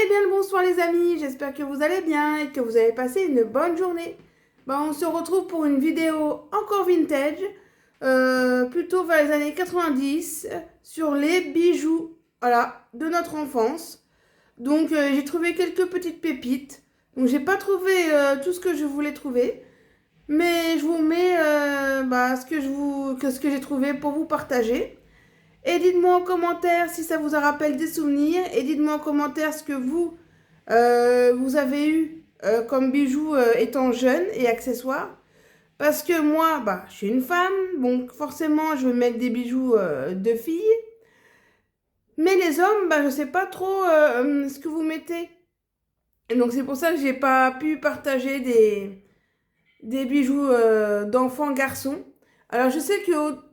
Eh bien le bonsoir les amis, j'espère que vous allez bien et que vous avez passé une bonne journée. On se retrouve pour une vidéo encore vintage, plutôt vers les années 90, sur les bijoux, voilà, de notre enfance. Donc j'ai trouvé quelques petites pépites. Donc j'ai pas trouvé tout ce que je voulais trouver, mais je vous mets ce que j'ai trouvé pour vous partager. Et dites-moi en commentaire si ça vous rappelle des souvenirs. Et dites-moi en commentaire ce que vous avez eu comme bijoux étant jeune et accessoires. Parce que moi, je suis une femme, donc forcément, je vais mettre des bijoux de fille. Mais les hommes, je ne sais pas trop ce que vous mettez. Et donc c'est pour ça que j'ai pas pu partager des bijoux d'enfants garçons. Alors je sais que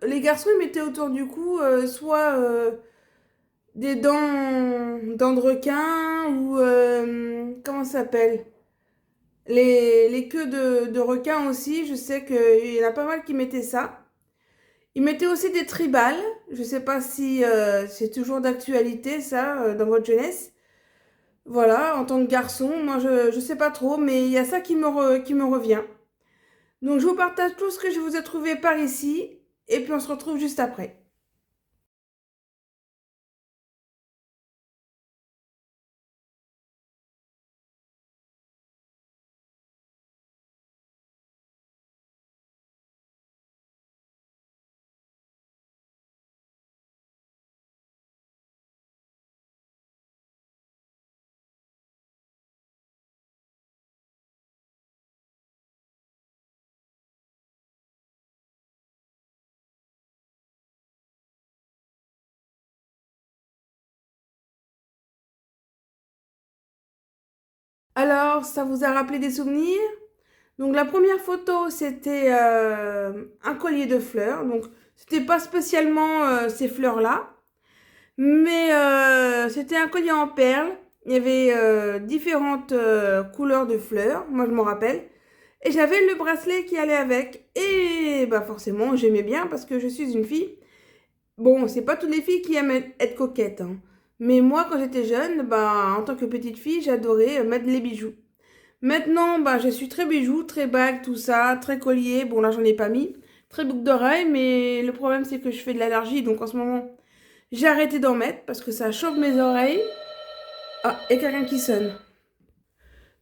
les garçons, ils mettaient autour du cou soit des dents de requin ou comment ça s'appelle? Les queues de requin aussi, je sais qu'il y en a pas mal qui mettaient ça. Ils mettaient aussi des tribales. Je sais pas si c'est toujours d'actualité ça dans votre jeunesse. Voilà, en tant que garçon, moi je sais pas trop, mais il y a ça qui me revient. Donc je vous partage tout ce que je vous ai trouvé par ici et puis on se retrouve juste après. Alors, ça vous a rappelé des souvenirs? Donc la première photo, c'était un collier de fleurs. Donc c'était pas spécialement ces fleurs-là, mais c'était un collier en perles. Il y avait différentes couleurs de fleurs, moi je m'en rappelle. Et j'avais le bracelet qui allait avec. Et forcément, j'aimais bien parce que je suis une fille. Bon, c'est pas toutes les filles qui aiment être coquettes, hein. Mais moi, quand j'étais jeune, en tant que petite fille, j'adorais mettre les bijoux. Maintenant, je suis très bijoux, très bague, tout ça, très collier. Bon, là, j'en ai pas mis. Très boucle d'oreille, mais le problème, c'est que je fais de l'allergie. Donc, en ce moment, j'ai arrêté d'en mettre parce que ça chauffe mes oreilles. Ah, il y a quelqu'un qui sonne.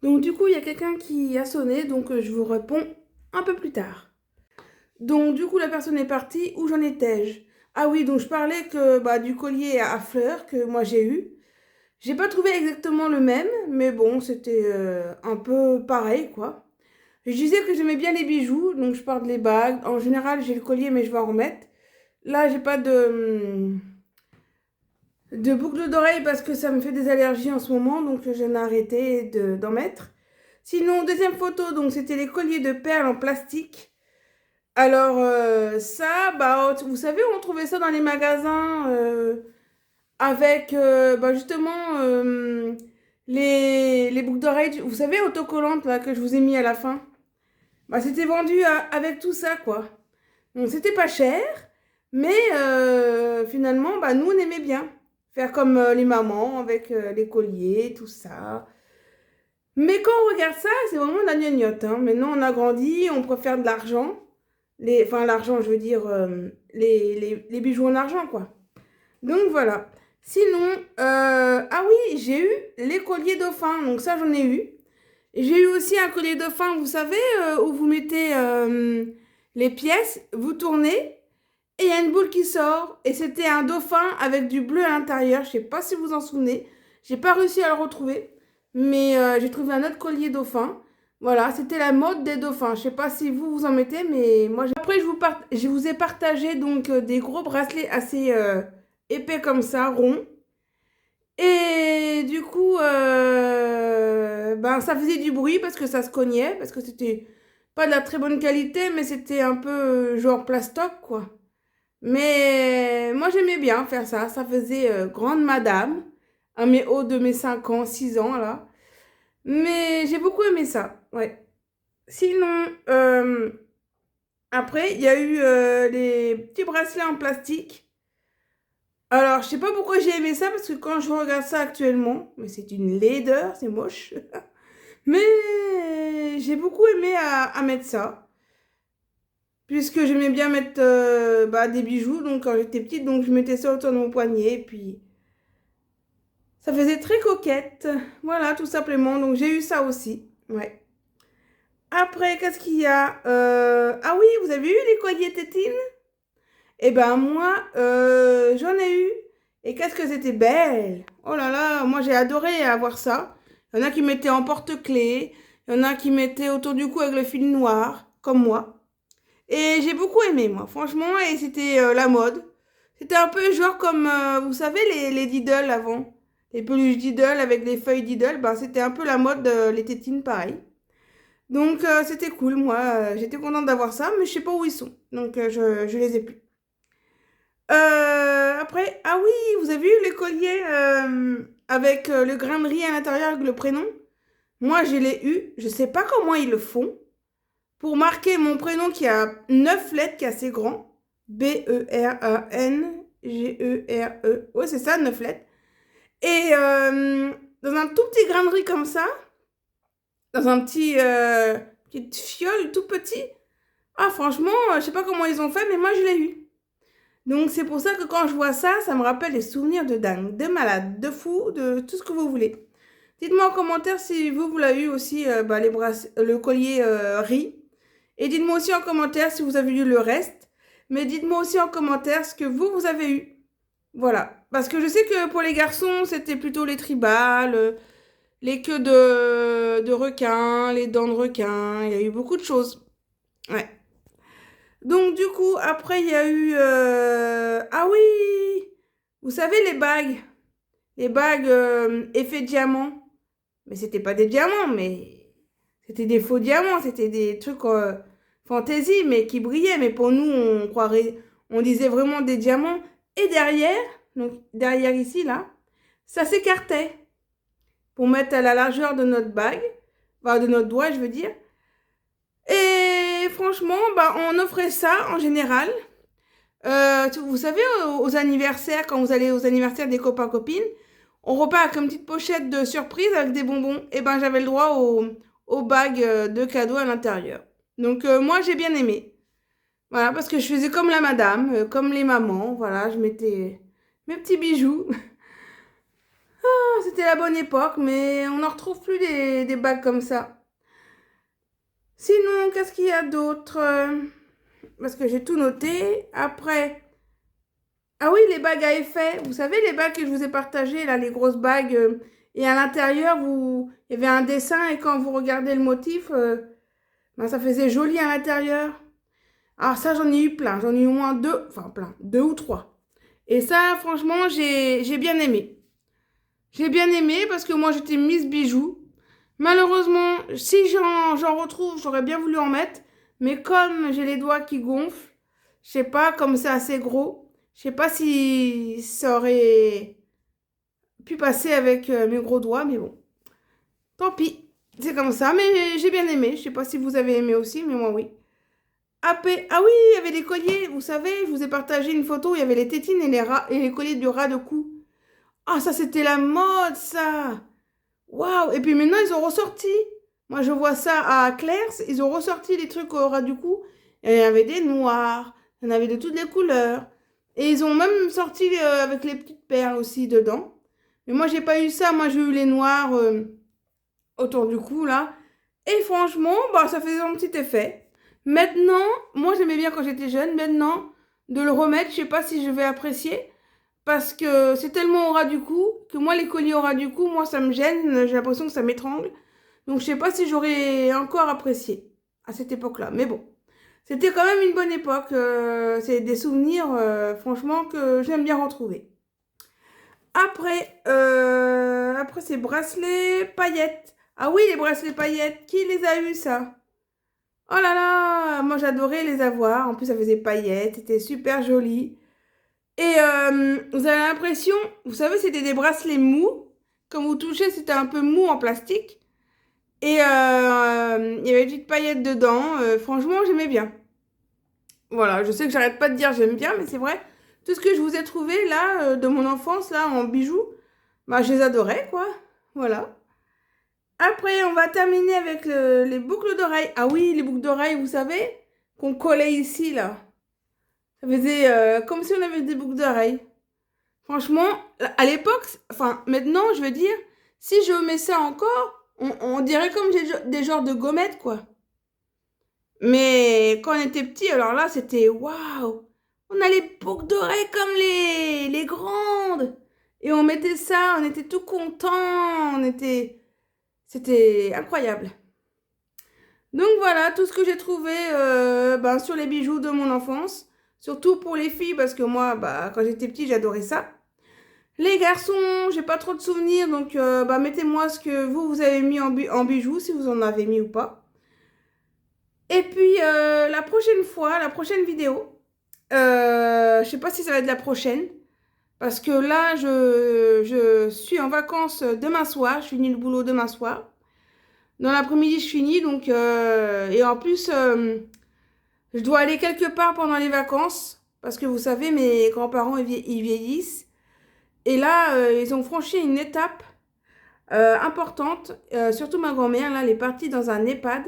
Donc, du coup, il y a quelqu'un qui a sonné. Donc, je vous réponds un peu plus tard. Donc, du coup, la personne est partie. Où j'en étais-je? Ah oui, donc je parlais que du collier à fleurs que moi j'ai eu. J'ai pas trouvé exactement le même, mais bon, c'était un peu pareil, quoi. Je disais que j'aimais bien les bijoux, donc je parle des bagues. En général, j'ai le collier, mais je vais en remettre. Là, j'ai pas de boucle d'oreille parce que ça me fait des allergies en ce moment, donc j'en ai arrêté d'en mettre. Sinon, deuxième photo, donc c'était les colliers de perles en plastique. Alors ça, vous savez, on trouvait ça dans les magasins avec justement les boucles d'oreilles, vous savez, autocollantes là que je vous ai mis à la fin. C'était vendu avec tout ça, quoi. Donc, c'était pas cher, mais finalement, nous, on aimait bien faire comme les mamans avec les colliers, tout ça. Mais quand on regarde ça, c'est vraiment de la gnognotte, hein. Maintenant, on a grandi, on préfère de l'argent. Enfin, l'argent, je veux dire, les bijoux en argent, quoi. Donc, voilà. Sinon, ah oui, j'ai eu les colliers dauphins. Donc, ça, j'en ai eu. J'ai eu aussi un collier dauphin, vous savez, où vous mettez les pièces, vous tournez, et il y a une boule qui sort. Et c'était un dauphin avec du bleu à l'intérieur. Je ne sais pas si vous en souvenez. J'ai pas réussi à le retrouver. Mais j'ai trouvé un autre collier dauphin. Voilà, c'était la mode des dauphins. Je ne sais pas si vous en mettez, mais moi... Après, je vous ai partagé donc des gros bracelets assez épais comme ça, ronds. Et du coup, ça faisait du bruit parce que ça se cognait, parce que c'était pas de la très bonne qualité, mais c'était un peu genre plastoc, quoi. Mais moi, j'aimais bien faire ça. Ça faisait grande madame, à mes hauts de mes 5 ans, 6 ans, là. Mais j'ai beaucoup aimé ça, ouais. Sinon, après, il y a eu les petits bracelets en plastique. Alors, je sais pas pourquoi j'ai aimé ça, parce que quand je regarde ça actuellement, mais c'est une laideur, c'est moche. Mais j'ai beaucoup aimé à mettre ça, puisque j'aimais bien mettre des bijoux, donc quand j'étais petite, donc je mettais ça autour de mon poignet, et puis ça faisait très coquette. Voilà, tout simplement, donc j'ai eu ça aussi. Ouais. Après, qu'est-ce qu'il y a? Ah oui, vous avez eu les colliers tétines? Eh ben moi, j'en ai eu. Et qu'est-ce que c'était belle! Oh là là, moi j'ai adoré avoir ça. Il y en a qui mettaient en porte-clés, il y en a qui mettaient autour du cou avec le fil noir, comme moi. Et j'ai beaucoup aimé, moi, franchement, et c'était la mode. C'était un peu genre comme, vous savez, les Diddle avant. Les peluches Diddle avec les feuilles Diddle, ben, c'était un peu la mode, les tétines, pareil. Donc c'était cool, moi, j'étais contente d'avoir ça, mais je sais pas où ils sont. Donc je les ai plus. Après, ah oui, vous avez vu les colliers avec le grain de riz à l'intérieur avec le prénom? Moi, je l'ai eu. Je sais pas comment ils le font pour marquer mon prénom qui a 9 lettres, qui est assez grand. Beranngere. Ouais, c'est ça, 9 lettres. Et dans un tout petit grain de riz comme ça, dans un petite fiole tout petit. Ah, franchement, je sais pas comment ils ont fait, mais moi, je l'ai eu. Donc c'est pour ça que quand je vois ça, ça me rappelle des souvenirs de dingue, de malade, de fou, de tout ce que vous voulez. Dites-moi en commentaire si vous l'avez eu aussi, le collier riz. Et dites-moi aussi en commentaire si vous avez eu le reste. Mais dites-moi aussi en commentaire ce que vous avez eu. Voilà. Parce que je sais que pour les garçons, c'était plutôt les tribales, les queues de requin, les dents de requin. Il y a eu beaucoup de choses. Ouais. Donc du coup, après, il y a eu... Ah oui! Vous savez, les bagues effet diamant. Mais c'était pas des diamants, mais c'était des faux diamants, c'était des trucs fantaisie, mais qui brillaient. Mais pour nous, on croirait, on disait vraiment des diamants. Et derrière, donc derrière ici, là, ça s'écartait pour mettre à la largeur de notre bague, enfin de notre doigt, je veux dire. Et franchement, bah, on offrait ça en général. Vous savez, aux anniversaires, quand vous allez aux anniversaires des copains-copines, on repart avec une petite pochette de surprise avec des bonbons. Et ben, j'avais le droit aux bagues de cadeaux à l'intérieur. Donc, moi, j'ai bien aimé. Voilà, parce que je faisais comme la madame, comme les mamans. Voilà, je mettais mes petits bijoux. Ah, c'était la bonne époque, mais on n'en retrouve plus des bagues comme ça. Sinon, qu'est-ce qu'il y a d'autre? Parce que j'ai tout noté. Après... Ah oui, les bagues à effet. Vous savez, les bagues que je vous ai partagées, là, les grosses bagues. Et à l'intérieur, il y avait un dessin et quand vous regardez le motif, ben, ça faisait joli à l'intérieur. Alors ça, j'en ai eu plein. J'en ai eu au moins deux, enfin plein, deux ou trois. Et ça, franchement, j'ai bien aimé. J'ai bien aimé parce que moi, j'étais Miss Bijoux. Malheureusement, si j'en retrouve, j'aurais bien voulu en mettre. Mais comme j'ai les doigts qui gonflent, je sais pas, comme c'est assez gros, je sais pas si ça aurait pu passer avec mes gros doigts, mais bon. Tant pis, c'est comme ça, mais j'ai bien aimé. Je sais pas si vous avez aimé aussi, mais moi oui. Ah oui, il y avait les colliers, vous savez, je vous ai partagé une photo, il y avait les tétines et les colliers du ras de cou. Ah, ça c'était la mode, ça. Waouh, et puis maintenant ils ont ressorti. Moi je vois ça à Claire's, ils ont ressorti les trucs au ras du cou. Et il y avait des noirs, il y en avait de toutes les couleurs. Et ils ont même sorti avec les petites perles aussi dedans. Mais moi j'ai pas eu ça, moi j'ai eu les noirs autour du cou là. Et franchement, bah, ça faisait un petit effet. Maintenant, moi j'aimais bien quand j'étais jeune. Maintenant, de le remettre, je sais pas si je vais apprécier. Parce que c'est tellement au ras du cou que moi, les colliers au ras du cou, moi ça me gêne. J'ai l'impression que ça m'étrangle. Donc je sais pas si j'aurais encore apprécié à cette époque-là. Mais bon, c'était quand même une bonne époque. C'est des souvenirs, franchement, que j'aime bien retrouver. Après ces bracelets paillettes. Ah oui, les bracelets paillettes. Qui les a eu ça? Oh là là, moi j'adorais les avoir. En plus, ça faisait paillettes, c'était super joli. Et vous avez l'impression, vous savez, c'était des bracelets mous. Quand vous touchez, c'était un peu mou en plastique. Et il y avait des petites paillettes dedans. Franchement, j'aimais bien. Voilà, je sais que j'arrête pas de dire j'aime bien, mais c'est vrai. tout ce que je vous ai trouvé là, de mon enfance, là, en bijoux, bah, je les adorais, quoi. Voilà. Après, on va terminer avec les boucles d'oreilles. Ah oui, les boucles d'oreilles, vous savez, qu'on collait ici, là. Ça faisait comme si on avait des boucles d'oreilles. Franchement, à l'époque, enfin, maintenant, je veux dire, si je mets ça encore, on dirait comme des genres de gommettes, quoi. Mais quand on était petit, alors là, c'était waouh! On a les boucles d'oreilles comme les grandes. Et on mettait ça, on était tout contents. C'était incroyable. Donc voilà, tout ce que j'ai trouvé ben, sur les bijoux de mon enfance. Surtout pour les filles, parce que moi, bah, quand j'étais petite, j'adorais ça. Les garçons, j'ai pas trop de souvenirs, donc bah, mettez-moi ce que vous avez mis en bijoux, si vous en avez mis ou pas. Et puis, la prochaine fois, la prochaine vidéo, je sais pas si ça va être la prochaine, parce que là, je suis en vacances demain soir, je finis le boulot demain soir. Dans l'après-midi, je finis, donc, et en plus, je dois aller quelque part pendant les vacances, parce que vous savez, mes grands-parents, ils vieillissent. Et là, ils ont franchi une étape importante, surtout ma grand-mère, là, elle est partie dans un EHPAD,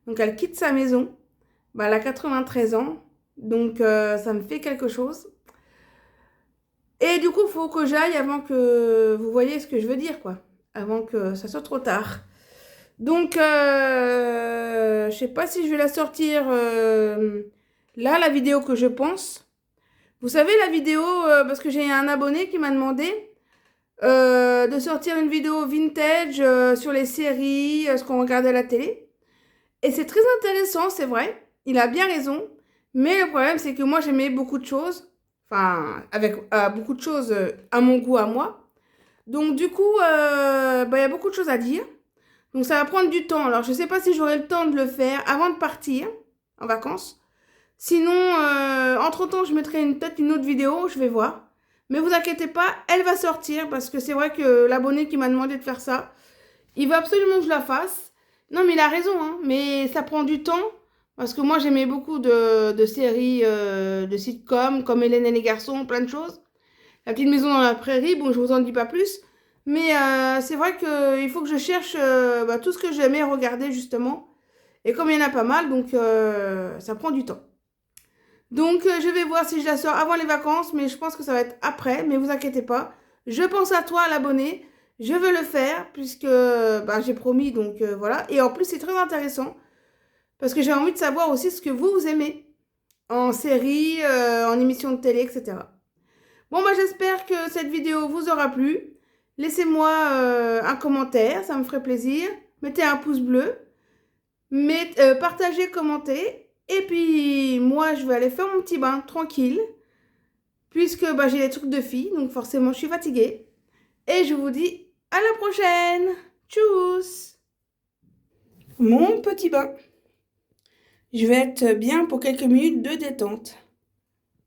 donc elle quitte sa maison, bah, elle a 93 ans, donc ça me fait quelque chose. Et du coup, il faut que j'aille avant que vous voyez ce que je veux dire, quoi, avant que ça soit trop tard. Donc, je sais pas si je vais la sortir là, la vidéo que je pense. Vous savez, la vidéo, parce que j'ai un abonné qui m'a demandé de sortir une vidéo vintage sur les séries, ce qu'on regardait à la télé. Et c'est très intéressant, c'est vrai. Il a bien raison. Mais le problème, c'est que moi, j'aimais beaucoup de choses. Enfin, avec beaucoup de choses à mon goût, à moi. Donc, du coup, bah, y a beaucoup de choses à dire. Donc, ça va prendre du temps. Alors, je ne sais pas si j'aurai le temps de le faire avant de partir en vacances. Sinon, entre-temps, je mettrai peut-être une autre vidéo. Je vais voir. Mais vous inquiétez pas, elle va sortir. Parce que c'est vrai que l'abonné qui m'a demandé de faire ça, il veut absolument que je la fasse. Non, mais il a raison, hein. Mais ça prend du temps. Parce que moi, j'aimais beaucoup de séries, de sitcoms, comme Hélène et les garçons, plein de choses. La petite maison dans la prairie, bon, je vous en dis pas plus. Mais c'est vrai qu'il faut que je cherche bah, tout ce que j'aimais regarder, justement. Et comme il y en a pas mal, donc ça prend du temps. Donc, je vais voir si je la sors avant les vacances, mais je pense que ça va être après. Mais vous inquiétez pas. Je pense à toi, l'abonné. Je veux le faire, puisque bah, j'ai promis, donc voilà. Et en plus, c'est très intéressant. Parce que j'ai envie de savoir aussi ce que vous aimez en série, en émission de télé, etc. Bon, bah, j'espère que cette vidéo vous aura plu. Laissez-moi un commentaire, ça me ferait plaisir. Mettez un pouce bleu. Partagez, commentez. Et puis, moi, je vais aller faire mon petit bain tranquille. Puisque bah, j'ai des trucs de fille, donc forcément, je suis fatiguée. Et je vous dis à la prochaine. Tchuss! Mon petit bain. Je vais être bien pour quelques minutes de détente.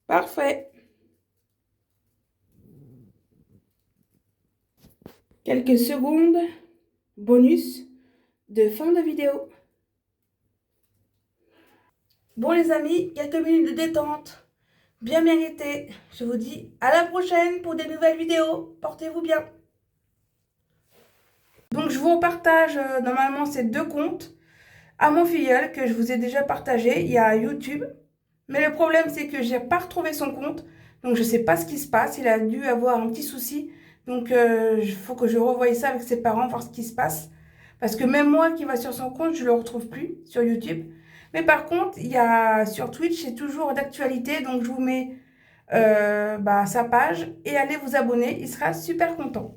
Parfait. Quelques secondes bonus de fin de vidéo. Bon les amis, quelques minutes de détente. Bien mérité. Je vous dis à la prochaine pour des nouvelles vidéos. Portez-vous bien. Donc je vous partage normalement ces deux comptes à mon filleul que je vous ai déjà partagé. Il y a YouTube. Mais le problème c'est que j'ai pas retrouvé son compte. Donc je sais pas ce qui se passe. Il a dû avoir un petit souci. Donc il faut que je revoie ça avec ses parents, voir ce qui se passe. Parce que même moi qui va sur son compte, je ne le retrouve plus sur YouTube. Mais par contre, il y a sur Twitch, c'est toujours d'actualité. Donc je vous mets bah, sa page et allez vous abonner. Il sera super content.